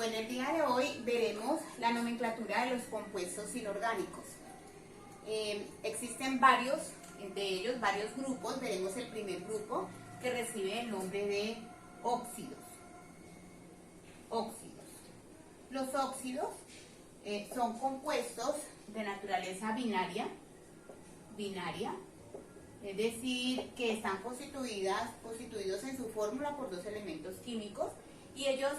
Bueno, el día de hoy veremos la nomenclatura de los compuestos inorgánicos. Existen varios de ellos, varios grupos. Veremos el primer grupo que recibe el nombre de óxidos. Los óxidos son compuestos de naturaleza binaria, es decir, que están constituidos en su fórmula por dos elementos químicos y ellos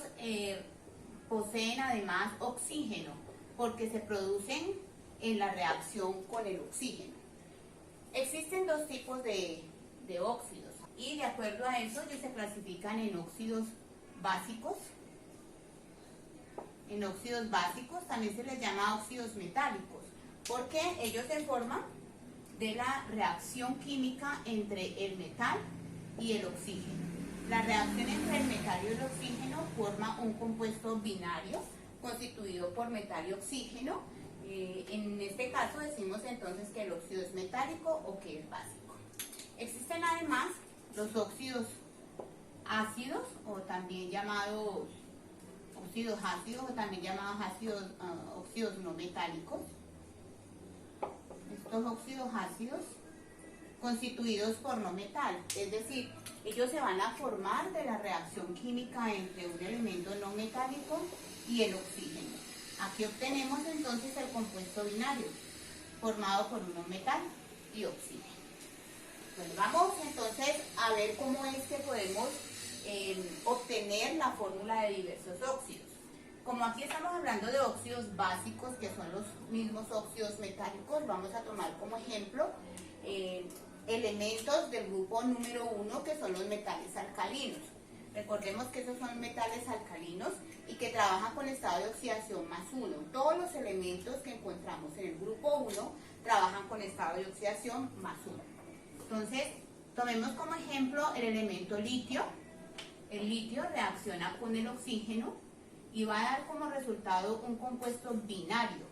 poseen además oxígeno porque se producen en la reacción con el oxígeno. Existen dos tipos de óxidos y de acuerdo a eso ellos se clasifican en óxidos básicos. En óxidos básicos también se les llama óxidos metálicos porque ellos se forman de la reacción química entre el metal y el oxígeno. La reacción entre el metal y el oxígeno forma un compuesto binario constituido por metal y oxígeno. En este caso decimos entonces que el óxido es metálico o que es básico. Existen además los óxidos ácidos o también llamados óxidos ácidos o también llamados óxidos no metálicos. Estos óxidos ácidos constituidos por no metal, es decir, ellos se van a formar de la reacción química entre un elemento no metálico y el oxígeno. Aquí obtenemos entonces el compuesto binario, formado por un metal y oxígeno. Bueno, vamos entonces a ver cómo es que podemos obtener la fórmula de diversos óxidos. Como aquí estamos hablando de óxidos básicos, que son los mismos óxidos metálicos, vamos a tomar como ejemplo elementos del grupo número 1, que son los metales alcalinos. Recordemos que esos son metales alcalinos y que trabajan con estado de oxidación +1. Todos los elementos que encontramos en el grupo 1 trabajan con estado de oxidación +1. Entonces, tomemos como ejemplo el elemento litio. El litio reacciona con el oxígeno y va a dar como resultado un compuesto binario,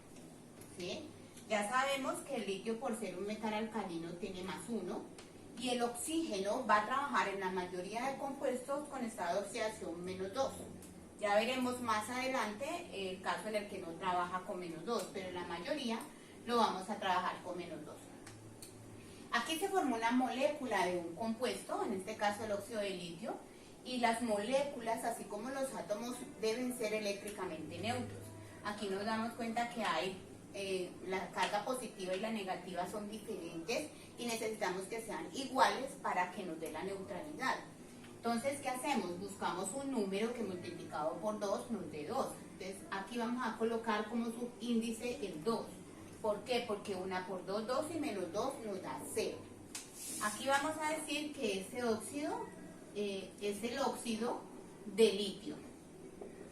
¿sí? Ya sabemos que el litio, por ser un metal alcalino, tiene +1 y el oxígeno va a trabajar en la mayoría de compuestos con estado de oxidación -2. Ya veremos más adelante el caso en el que no trabaja con -2, pero en la mayoría lo vamos a trabajar con -2. Aquí se formó una molécula de un compuesto, en este caso el óxido de litio, y las moléculas, así como los átomos, deben ser eléctricamente neutros. Aquí nos damos cuenta que hay la carga positiva y la negativa son diferentes y necesitamos que sean iguales para que nos dé la neutralidad. Entonces, ¿qué hacemos? Buscamos un número que multiplicado por 2 nos dé 2. Entonces, aquí vamos a colocar como subíndice el 2. ¿Por qué? Porque 1 por 2, 2 y -2 nos da 0. Aquí vamos a decir que ese óxido es el óxido de litio.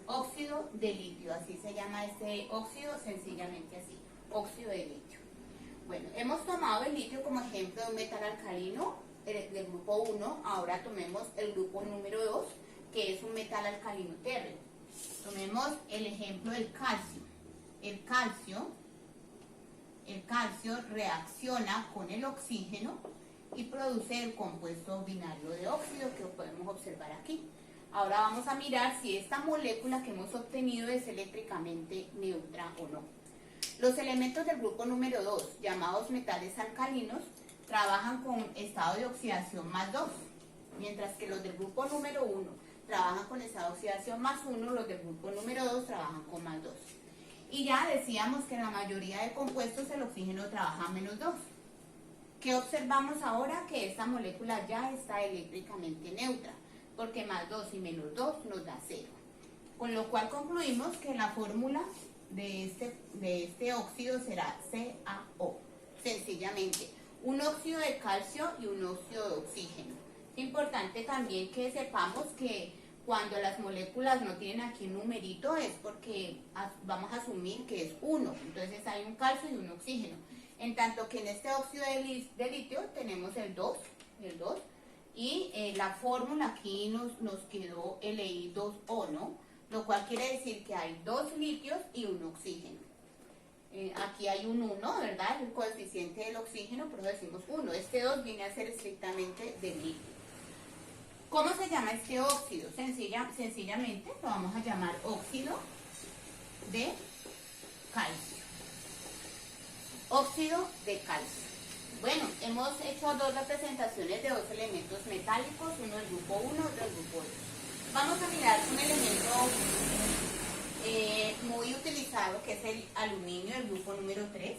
Óxido de litio, así se llama este óxido, sencillamente así, óxido de litio. Bueno, hemos tomado el litio como ejemplo de un metal alcalino del grupo 1, ahora tomemos el grupo número 2, que es un metal alcalino térreo. Tomemos el ejemplo del calcio. El calcio reacciona con el oxígeno y produce el compuesto binario de óxido que podemos observar aquí. Ahora vamos a mirar si esta molécula que hemos obtenido es eléctricamente neutra o no. Los elementos del grupo número 2, llamados metales alcalinos, trabajan con estado de oxidación +2, mientras que los del grupo número 1 trabajan con estado de oxidación +1, los del grupo número 2 trabajan con +2. Y ya decíamos que en la mayoría de compuestos el oxígeno trabaja -2. ¿Qué observamos ahora? Que esta molécula ya está eléctricamente neutra, porque +2 y -2 nos da 0. Con lo cual concluimos que la fórmula de este óxido será CaO. Sencillamente, un óxido de calcio y un óxido de oxígeno. Es importante también que sepamos que cuando las moléculas no tienen aquí un numerito es porque vamos a asumir que es 1. Entonces hay un calcio y un oxígeno. En tanto que en este óxido de litio tenemos el 2, y la fórmula aquí nos quedó Li2O, ¿no? Lo cual quiere decir que hay 2 litios y un oxígeno. Aquí hay un 1, ¿verdad? El coeficiente del oxígeno, pero decimos 1. Este 2 viene a ser estrictamente del litio. ¿Cómo se llama este óxido? Sencillamente lo vamos a llamar óxido de calcio. Óxido de calcio. Bueno, hemos hecho dos representaciones de dos elementos metálicos, uno del grupo 1 y otro del grupo 2. Vamos a mirar un elemento muy utilizado que es el aluminio, el grupo número 3,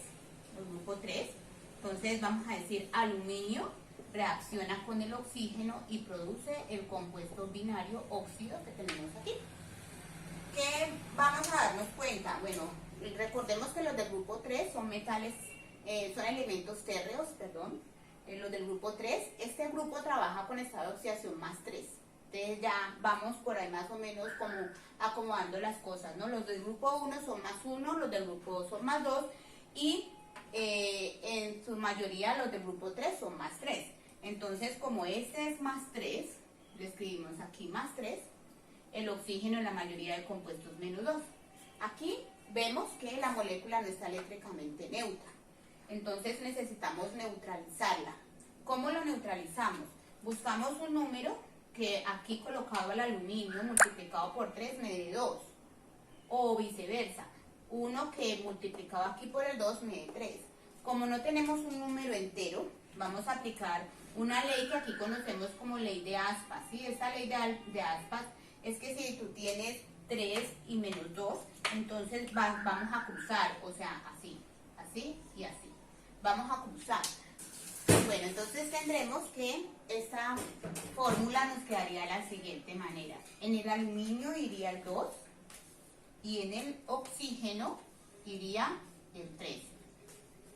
el grupo 3. Entonces vamos a decir aluminio reacciona con el oxígeno y produce el compuesto binario óxido que tenemos aquí. ¿Qué vamos a darnos cuenta? Bueno, recordemos que los del grupo 3 son metales, son elementos térreos, perdón. Los del grupo 3, este grupo trabaja con estado de oxidación más 3. Entonces ya vamos por ahí más o menos como acomodando las cosas, ¿no? Los del grupo 1 son más 1, los del grupo 2 son más 2 y en su mayoría los del grupo 3 son más 3. Entonces, como este es más 3, le escribimos aquí más 3, el oxígeno en la mayoría de compuestos menos 2. Aquí vemos que la molécula no está eléctricamente neutra. Entonces necesitamos neutralizarla. ¿Cómo lo neutralizamos? Buscamos un número que aquí colocado el aluminio multiplicado por 3 me dé 2. O viceversa. Uno que multiplicado aquí por el 2 me dé 3. Como no tenemos un número entero, vamos a aplicar una ley que aquí conocemos como ley de aspas, ¿sí? Esta ley de aspas es que si tú tienes 3 y menos 2, entonces vamos a cruzar, o sea, así, así y así. Vamos a cruzar. Bueno, entonces tendremos que esta fórmula nos quedaría de la siguiente manera. En el aluminio iría el 2 y en el oxígeno iría el 3.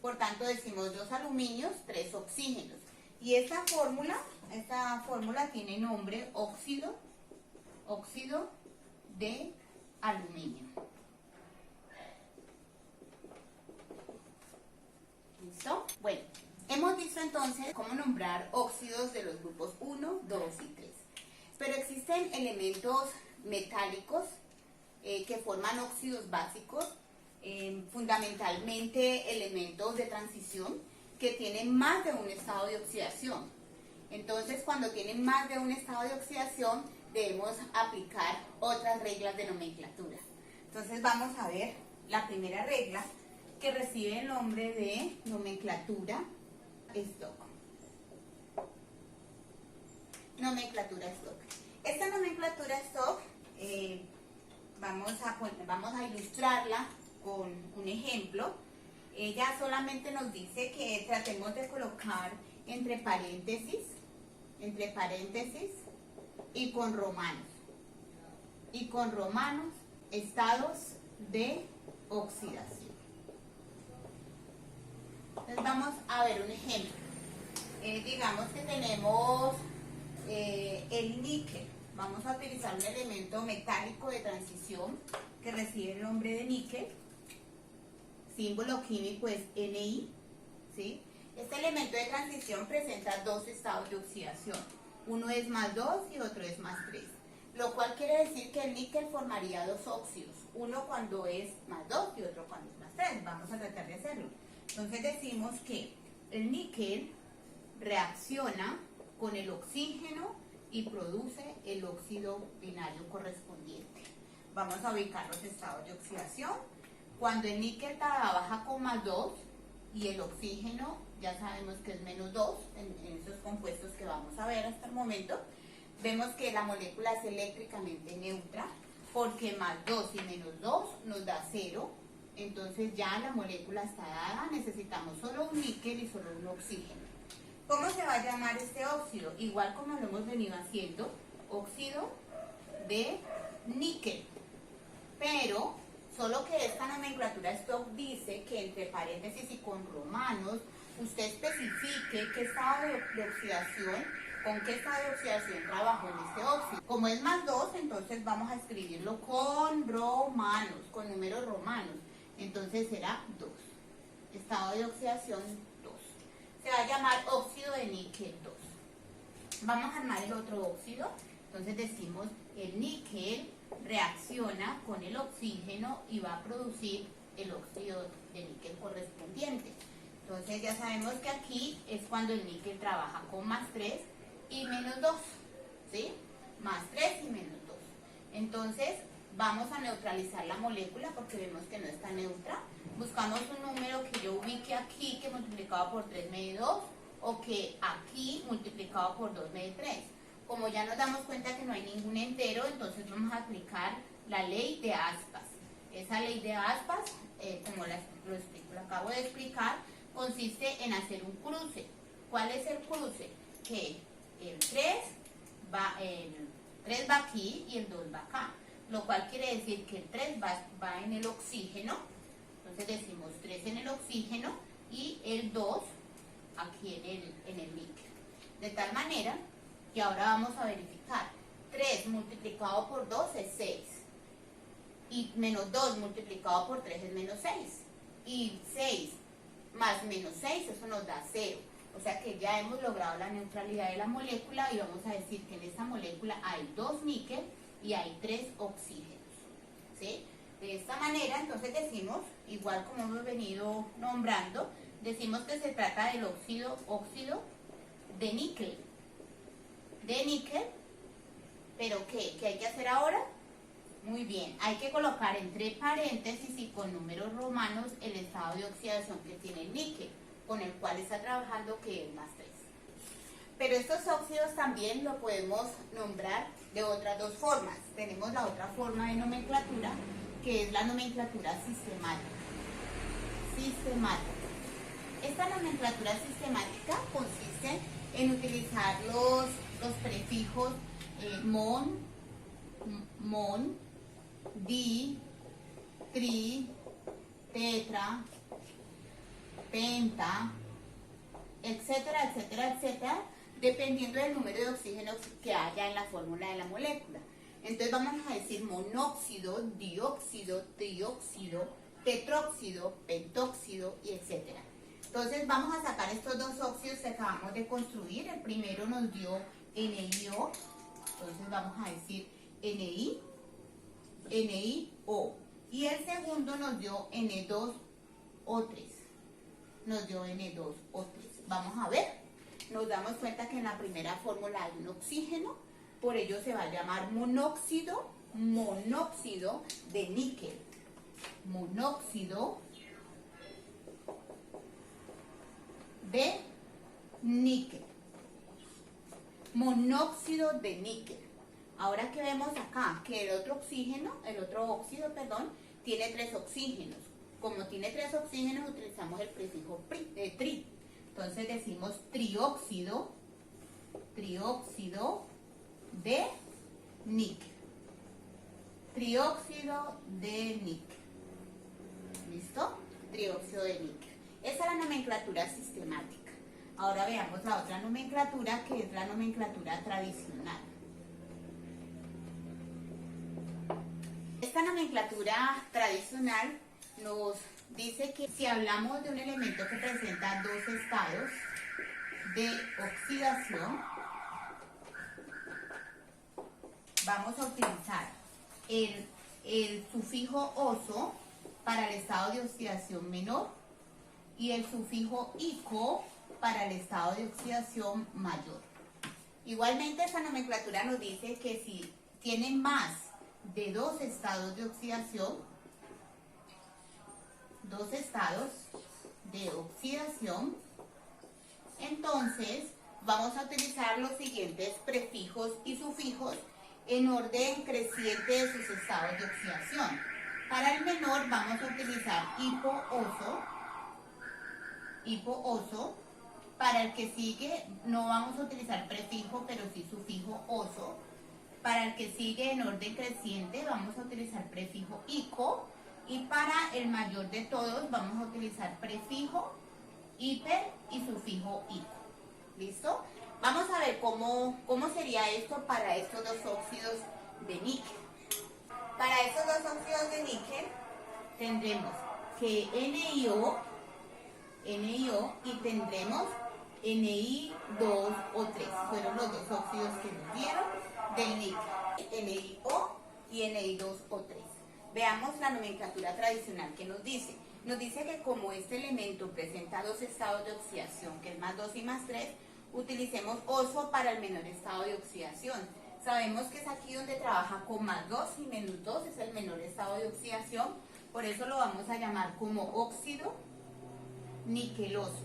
Por tanto, decimos 2 aluminios, 3 oxígenos. Y esta fórmula tiene nombre óxido de aluminio. ¿Listo? Bueno, hemos visto entonces cómo nombrar óxidos de los grupos 1, 2 y 3. Pero existen elementos metálicos que forman óxidos básicos, fundamentalmente elementos de transición que tienen más de un estado de oxidación. Entonces, cuando tienen más de un estado de oxidación, debemos aplicar otras reglas de nomenclatura. Entonces, vamos a ver la primera regla que recibe el nombre de nomenclatura Stock. Nomenclatura Stock. Esta nomenclatura Stock vamos a ilustrarla con un ejemplo. Ella solamente nos dice que tratemos de colocar entre paréntesis y con romanos estados de oxidación. Entonces vamos a ver un ejemplo. Digamos que tenemos el níquel. Vamos a utilizar un elemento metálico de transición que recibe el nombre de níquel. Símbolo químico es Ni, ¿sí? Este elemento de transición presenta dos estados de oxidación. Uno es más 2 y otro es más 3. Lo cual quiere decir que el níquel formaría dos óxidos. Uno cuando es más 2 y otro cuando es más 3. Vamos a tratar de hacerlo. Entonces decimos que el níquel reacciona con el oxígeno y produce el óxido binario correspondiente. Vamos a ubicar los estados de oxidación. Cuando el níquel trabaja con más 2 y el oxígeno ya sabemos que es menos 2 en esos compuestos que vamos a ver hasta el momento, vemos que la molécula es eléctricamente neutra porque más 2 y menos 2 nos da 0. Entonces ya la molécula está dada, necesitamos solo un níquel y solo un oxígeno. ¿Cómo se va a llamar este óxido? Igual como lo hemos venido haciendo, óxido de níquel. Pero solo que esta nomenclatura Stock dice que entre paréntesis y con romanos usted especifique qué estado de oxidación, con qué estado de oxidación trabajó en este óxido. Como es más 2, entonces vamos a escribirlo con romanos, con números romanos. Entonces será 2. Estado de oxidación 2. Se va a llamar óxido de níquel 2. Vamos a armar el otro óxido. Entonces decimos el níquel reacciona con el oxígeno y va a producir el óxido de níquel correspondiente. Entonces ya sabemos que aquí es cuando el níquel trabaja con más 3 y menos 2. ¿sí? Más 3 y menos 2. Entonces, vamos a neutralizar la molécula porque vemos que no está neutra. Buscamos un número que yo ubique aquí, que multiplicado por 3 me dé 2, o que aquí multiplicado por 2 me dé 3. Como ya nos damos cuenta que no hay ningún entero, entonces vamos a aplicar la ley de aspas. Esa ley de aspas, como lo acabo de explicar, consiste en hacer un cruce. ¿Cuál es el cruce? Que el 3 va aquí y el 2 va acá, lo cual quiere decir que el 3 va en el oxígeno. Entonces decimos 3 en el oxígeno y el 2 aquí en el níquel. De tal manera que ahora vamos a verificar. 3 multiplicado por 2 es 6. Y menos 2 multiplicado por 3 es menos 6. Y 6 más menos 6, eso nos da 0. O sea que ya hemos logrado la neutralidad de la molécula y vamos a decir que en esta molécula hay 2 níquel y hay 3 oxígenos. ¿Sí? De esta manera, entonces decimos, igual como hemos venido nombrando, decimos que se trata del óxido de níquel. De níquel, ¿pero qué? ¿Qué hay que hacer ahora? Muy bien, hay que colocar entre paréntesis y con números romanos el estado de oxidación que tiene el níquel, con el cual está trabajando, que es más 3. Pero estos óxidos también lo podemos nombrar de otras dos formas. Tenemos la otra forma de nomenclatura, que es la nomenclatura sistemática. Esta nomenclatura sistemática consiste en utilizar los prefijos mon, di, tri, tetra, penta, etcétera, etcétera, etcétera, dependiendo del número de oxígenos que haya en la fórmula de la molécula. Entonces vamos a decir monóxido, dióxido, trióxido, tetróxido, pentóxido y etcétera. Entonces vamos a sacar estos dos óxidos que acabamos de construir. El primero nos dio NiO, entonces vamos a decir NiO. Y el segundo nos dio N2O3. Vamos a ver, nos damos cuenta que en la primera fórmula hay un oxígeno, por ello se va a llamar monóxido de níquel. Monóxido de níquel. Monóxido de níquel. Ahora que vemos acá que el otro óxido, tiene 3 oxígenos. Como tiene 3 oxígenos, utilizamos el prefijo tri. Entonces decimos trióxido de níquel. Trióxido de níquel. ¿Listo? Trióxido de níquel. Esa es la nomenclatura sistemática. Ahora veamos la otra nomenclatura, que es la nomenclatura tradicional. Esta nomenclatura tradicional nos dice que si hablamos de un elemento que presenta 2 estados de oxidación, vamos a utilizar el sufijo oso para el estado de oxidación menor y el sufijo ico para el estado de oxidación mayor. Igualmente, esta nomenclatura nos dice que si tiene más de 2 estados de oxidación, entonces vamos a utilizar los siguientes prefijos y sufijos en orden creciente de sus estados de oxidación. Para el menor vamos a utilizar hipo-oso. Para el que sigue no vamos a utilizar prefijo, pero sí sufijo oso. Para el que sigue en orden creciente vamos a utilizar prefijo ico. Y para el mayor de todos vamos a utilizar prefijo hiper y sufijo ico. ¿Listo? Vamos a ver cómo sería esto para estos dos óxidos de níquel. Para estos dos óxidos de níquel tendremos que NiO y tendremos Ni2O3. Fueron los dos óxidos que nos dieron del níquel. NiO y Ni2O3. Veamos la nomenclatura tradicional que nos dice. Nos dice que como este elemento presenta 2 estados de oxidación, que es más 2 y más 3, utilicemos oso para el menor estado de oxidación. Sabemos que es aquí donde trabaja con +2 y -2, es el menor estado de oxidación, por eso lo vamos a llamar como óxido niqueloso.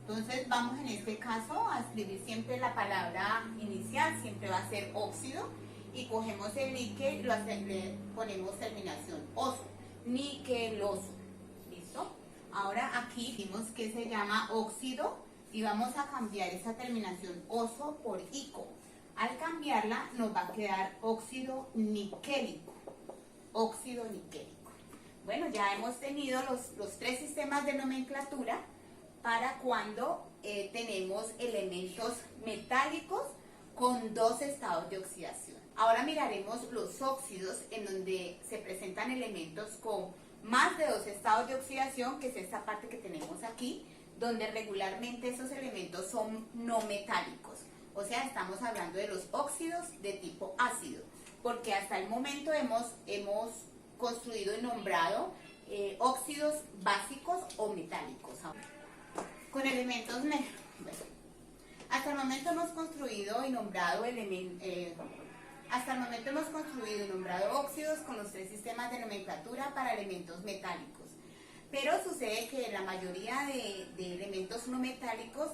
Entonces vamos en este caso a escribir siempre la palabra inicial, siempre va a ser óxido, y cogemos el níquel y le ponemos terminación oso, niqueloso. ¿Listo? Ahora aquí dijimos que se llama óxido y vamos a cambiar esa terminación oso por ico. Al cambiarla nos va a quedar óxido niquélico. Óxido niquélico. Bueno, ya hemos tenido los tres sistemas de nomenclatura para cuando tenemos elementos metálicos con dos estados de oxidación. Ahora miraremos los óxidos en donde se presentan elementos con más de dos estados de oxidación, que es esta parte que tenemos aquí, donde regularmente esos elementos son no metálicos. O sea, estamos hablando de los óxidos de tipo ácido, porque hasta el momento hemos construido y nombrado óxidos básicos o metálicos. Con elementos hasta el momento hemos construido y nombrado óxidos con los tres sistemas de nomenclatura para elementos metálicos. Pero sucede que la mayoría de elementos no metálicos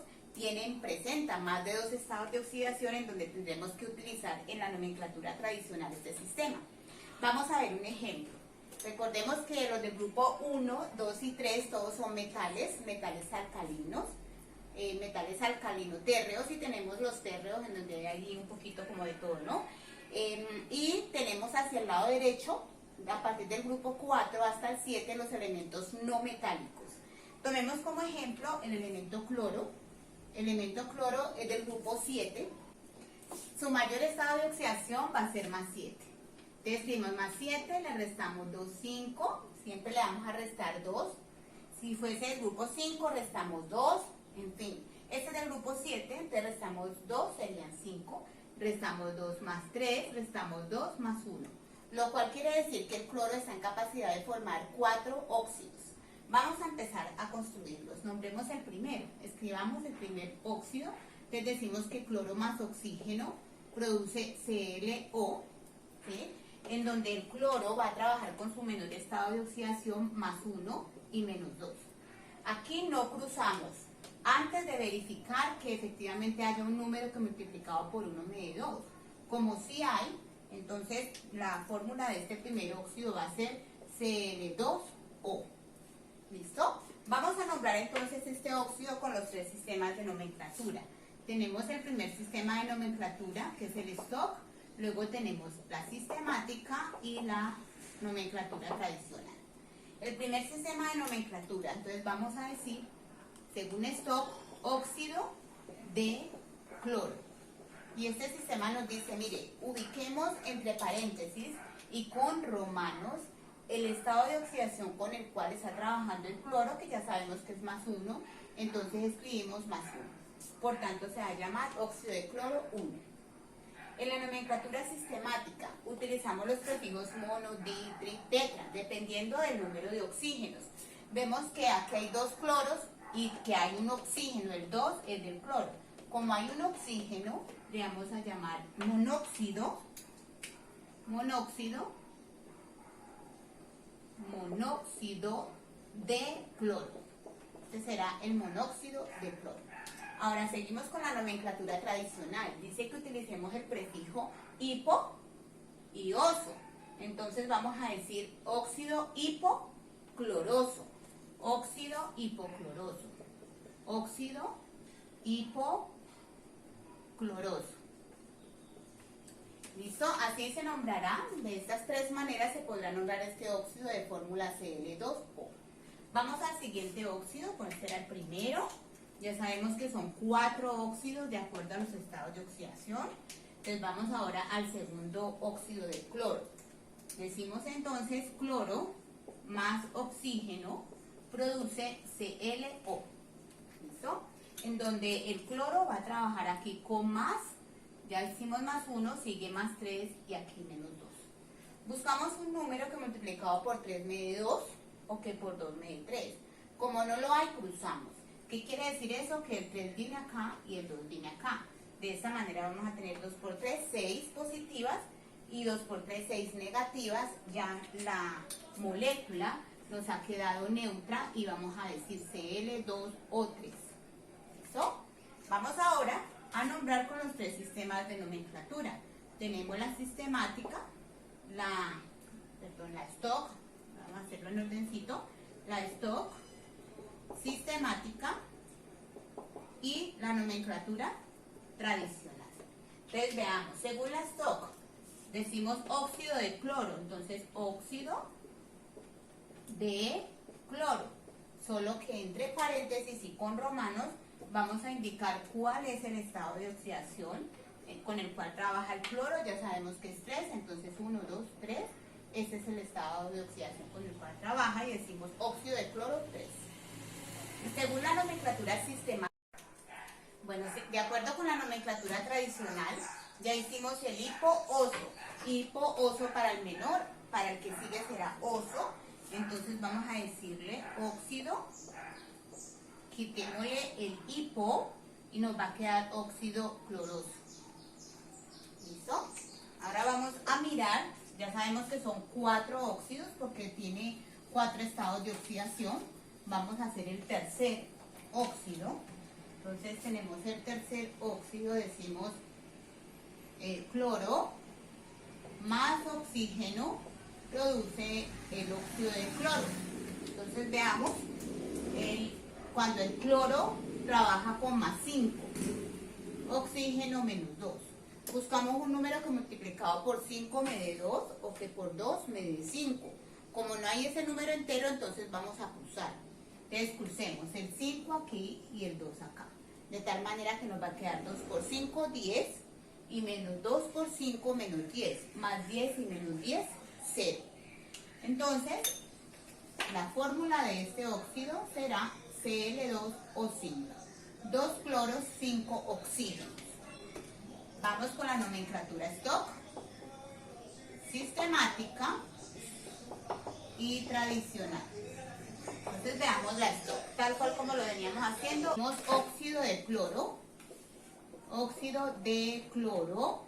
presentan más de dos estados de oxidación, en donde tendremos que utilizar en la nomenclatura tradicional este sistema. Vamos a ver un ejemplo. Recordemos que los del grupo 1, 2 y 3 todos son metales alcalinos, metales alcalino térreos, y tenemos los térreos en donde hay ahí un poquito como de todo, ¿no? Y tenemos hacia el lado derecho, a partir del grupo 4 hasta el 7, los elementos no metálicos. Tomemos como ejemplo el elemento cloro. El elemento cloro es del grupo 7. Su mayor estado de oxidación va a ser +7. Entonces escribimos +7, le restamos 2, 5. Siempre le vamos a restar 2. Si fuese el grupo 5, restamos 2. En fin, este es del grupo 7, entonces restamos 2, serían 5. Restamos 2 más 3, restamos 2 más 1. Lo cual quiere decir que el cloro está en capacidad de formar 4 óxidos. Vamos a empezar a construirlos. Nombremos el primero. Escribamos el primer óxido. Les decimos que cloro más oxígeno produce ClO, ¿sí? En donde el cloro va a trabajar con su menor estado de oxidación +1 y -2. Aquí no cruzamos antes de verificar que efectivamente haya un número que multiplicado por 1 me dé 2. Como sí hay, entonces la fórmula de este primer óxido va a ser Cl2O. ¿Listo? Vamos a nombrar entonces este óxido con los tres sistemas de nomenclatura. Tenemos el primer sistema de nomenclatura, que es el stock. Luego tenemos la sistemática y la nomenclatura tradicional. El primer sistema de nomenclatura, entonces vamos a decir, según stock, óxido de cloro. Y este sistema nos dice, mire, ubiquemos entre paréntesis y con romanos el estado de oxidación con el cual está trabajando el cloro, que ya sabemos que es +1, entonces escribimos +1. Por tanto, se va a llamar óxido de cloro 1. En la nomenclatura sistemática utilizamos los prefijos mono, di, tri, tetra, dependiendo del número de oxígenos. Vemos que aquí hay 2 cloros y que hay un oxígeno, el 2 es del cloro. Como hay un oxígeno, le vamos a llamar monóxido de cloro. Este será el monóxido de cloro. Ahora seguimos con la nomenclatura tradicional. Dice que utilicemos el prefijo hipo y oso. Entonces vamos a decir óxido hipocloroso. Óxido hipocloroso. Óxido hipocloroso. ¿Listo? Así se nombrará. De estas tres maneras se podrá nombrar este óxido de fórmula Cl2O. Vamos al siguiente óxido, pues será el primero. Ya sabemos que son 4 óxidos de acuerdo a los estados de oxidación. Entonces vamos ahora al segundo óxido de cloro. Decimos entonces cloro más oxígeno produce ClO. ¿Listo? En donde el cloro va a trabajar aquí con más. Ya hicimos +1, sigue +3 y aquí -2. Buscamos un número que multiplicado por 3 me dé 2 o que por 2 me dé 3. Como no lo hay, cruzamos. ¿Qué quiere decir eso? Que el 3 viene acá y el 2 viene acá. De esta manera vamos a tener 2 por 3, 6 positivas y 2 por 3, 6 negativas. Ya la molécula nos ha quedado neutra y vamos a decir Cl2O3. ¿Listo? Vamos ahora a nombrar con los 3 sistemas de nomenclatura. Tenemos la sistemática, la stock, vamos a hacerlo en ordencito, la stock, sistemática y la nomenclatura tradicional. Entonces veamos, según la stock, decimos óxido de cloro, entonces óxido de cloro, solo que entre paréntesis y con romanos vamos a indicar cuál es el estado de oxidación con el cual trabaja el cloro. Ya sabemos que es 3, entonces 1, 2, 3, ese es el estado de oxidación con el cual trabaja y decimos óxido de cloro 3. Según la nomenclatura sistemática, bueno, de acuerdo con la nomenclatura tradicional, ya hicimos el hipo-oso. Hipo-oso para el menor, para el que sigue será oso. Entonces vamos a decirle óxido, quitémosle el hipo y nos va a quedar óxido cloroso. ¿Listo? Ahora vamos a mirar, ya sabemos que son 4 óxidos porque tiene 4 estados de oxidación. Vamos a hacer el tercer óxido. Entonces tenemos el tercer óxido, decimos cloro más oxígeno produce el óxido de cloro. Entonces veamos, cuando el cloro trabaja con más 5, oxígeno menos 2. Buscamos un número que multiplicado por 5 me dé 2 o que por 2 me dé 5. Como no hay ese número entero, entonces vamos a cruzar. Entonces crucemos el 5 aquí y el 2 acá. De tal manera que nos va a quedar 2 por 5, 10. Y menos 2 por 5, menos 10. Más 10 y menos 10, 0. Entonces, la fórmula de este óxido será Cl2O5. 2 cloros, 5 oxígenos. Vamos con la nomenclatura stock, sistemática y tradicional. Entonces veamos la stock, tal cual como lo veníamos haciendo. Tenemos óxido de cloro,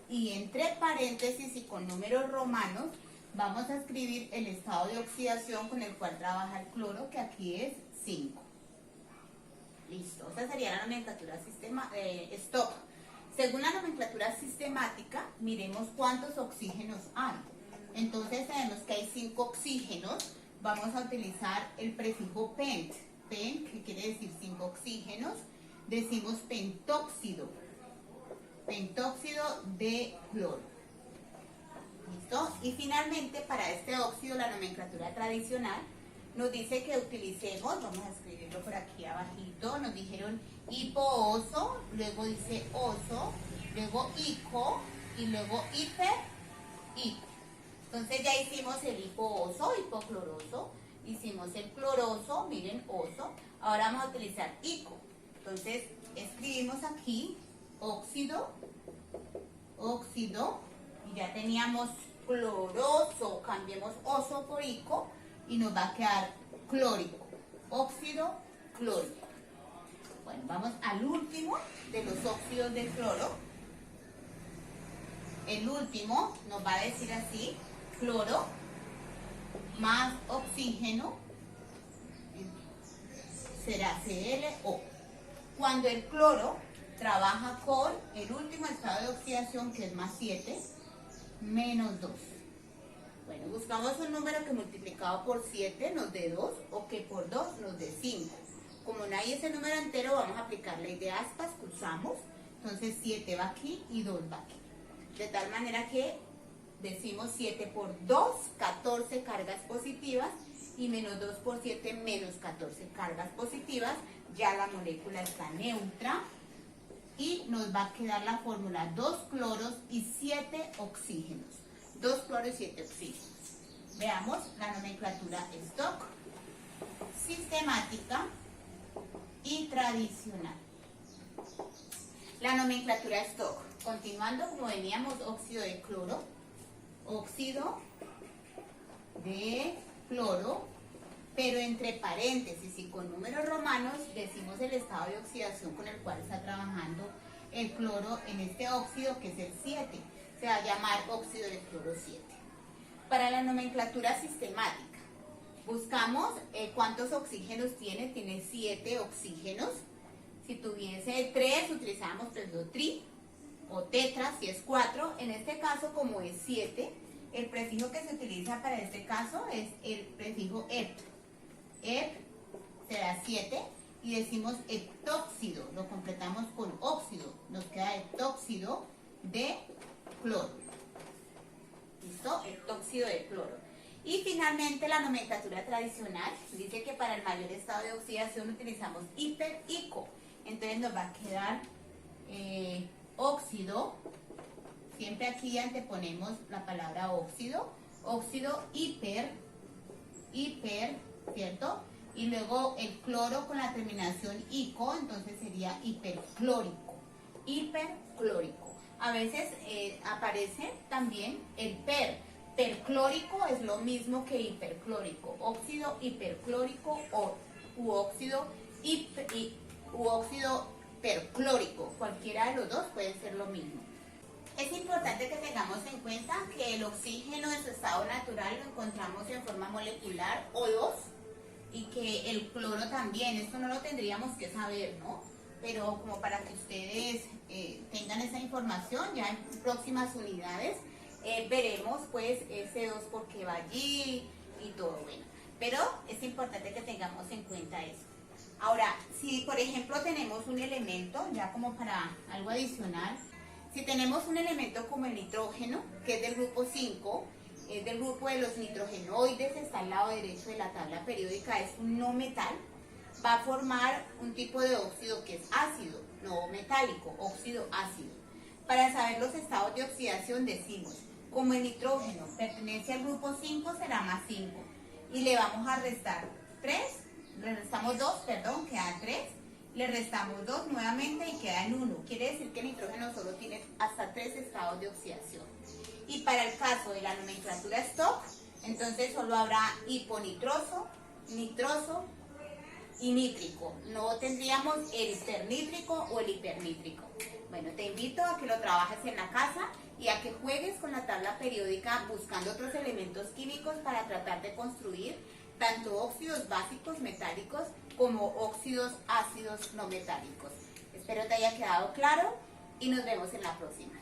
y entre paréntesis y con números romanos vamos a escribir el estado de oxidación con el cual trabaja el cloro, que aquí es 5. Listo, esa sería la nomenclatura stock. Según la nomenclatura sistemática, miremos cuántos oxígenos hay. Entonces sabemos que hay 5 oxígenos. Vamos a utilizar el prefijo pent, que quiere decir 5 oxígenos. Decimos pentóxido de cloro. ¿Listo? Y finalmente, para este óxido, la nomenclatura tradicional nos dice que utilicemos, vamos a escribirlo por aquí abajito, nos dijeron hipo-oso, luego dice oso, luego ico y luego hiper-ico. Entonces ya hicimos el hipo-oso, hipocloroso, hicimos el cloroso, miren, oso. Ahora vamos a utilizar ico. Entonces escribimos aquí óxido, y ya teníamos cloroso, cambiemos oso por ico y nos va a quedar clórico, óxido clórico. Bueno, vamos al último de los óxidos de cloro. El último nos va a decir así, cloro más oxígeno será ClO. Cuando el cloro trabaja con el último estado de oxidación, que es más 7, menos 2. Bueno, buscamos un número que multiplicado por 7 nos dé 2 o que por 2 nos dé 5. Como no hay ese número entero, vamos a aplicar ley de aspas, cruzamos. Entonces 7 va aquí y 2 va aquí. De tal manera que decimos 7 por 2, 14 cargas positivas, y menos 2 por 7, menos 14 cargas positivas. Ya la molécula está neutra y nos va a quedar la fórmula 2 cloros y 7 oxígenos. 2 cloros y 7 oxígenos. Veamos la nomenclatura stock, sistemática y tradicional. La nomenclatura stock, continuando como veníamos, óxido de cloro, pero entre paréntesis y con números romanos decimos el estado de oxidación con el cual está trabajando el cloro en este óxido que es el 7. Se va a llamar óxido de cloro 7. Para la nomenclatura sistemática, buscamos cuántos oxígenos tiene. Tiene 7 oxígenos. Si tuviese 3, utilizamos prefijo tri o tetra, si es 4. En este caso, como es 7, el prefijo que se utiliza para este caso es el prefijo ep. Ep será 7 y decimos heptóxido, lo completamos con óxido, nos queda heptóxido de cloro. ¿Listo? Heptóxido de cloro. Y finalmente la nomenclatura tradicional dice que para el mayor estado de oxidación utilizamos hiper-ico. Entonces nos va a quedar óxido, siempre aquí anteponemos la palabra óxido, óxido hiper, ¿cierto? Y luego el cloro con la terminación ico, entonces sería hiperclórico, hiperclórico. A veces aparece también el perclórico, es lo mismo que hiperclórico, óxido hiperclórico u óxido perclórico, cualquiera de los dos puede ser lo mismo. Es importante que tengamos en cuenta que el oxígeno en su estado natural lo encontramos en forma molecular O2 y que el cloro también. Esto no lo tendríamos que saber, ¿no? Pero como para que ustedes tengan esa información, ya en próximas unidades veremos pues ese 2 por qué va allí y todo, bueno. Pero es importante que tengamos en cuenta eso. Ahora, si por ejemplo tenemos un elemento, ya como para algo adicional, si tenemos un elemento como el nitrógeno, que es del grupo 5, es del grupo de los nitrogenoides, está al lado derecho de la tabla periódica, es un no metal, va a formar un tipo de óxido que es ácido, no metálico, óxido ácido. Para saber los estados de oxidación decimos, como el nitrógeno pertenece al grupo 5, será más 5. Y le vamos a restar 3, le restamos 2, perdón, quedan 3. Le restamos 2 nuevamente y queda en 1. Quiere decir que el nitrógeno solo tiene hasta 3 estados de oxidación. Y para el caso de la nomenclatura Stock, entonces solo habrá hiponitroso, nitroso y nítrico. No tendríamos el hipernítrico o el hipernítrico. Bueno, te invito a que lo trabajes en la casa y a que juegues con la tabla periódica buscando otros elementos químicos para tratar de construir tanto óxidos básicos metálicos como óxidos ácidos no metálicos. Espero te haya quedado claro y nos vemos en la próxima.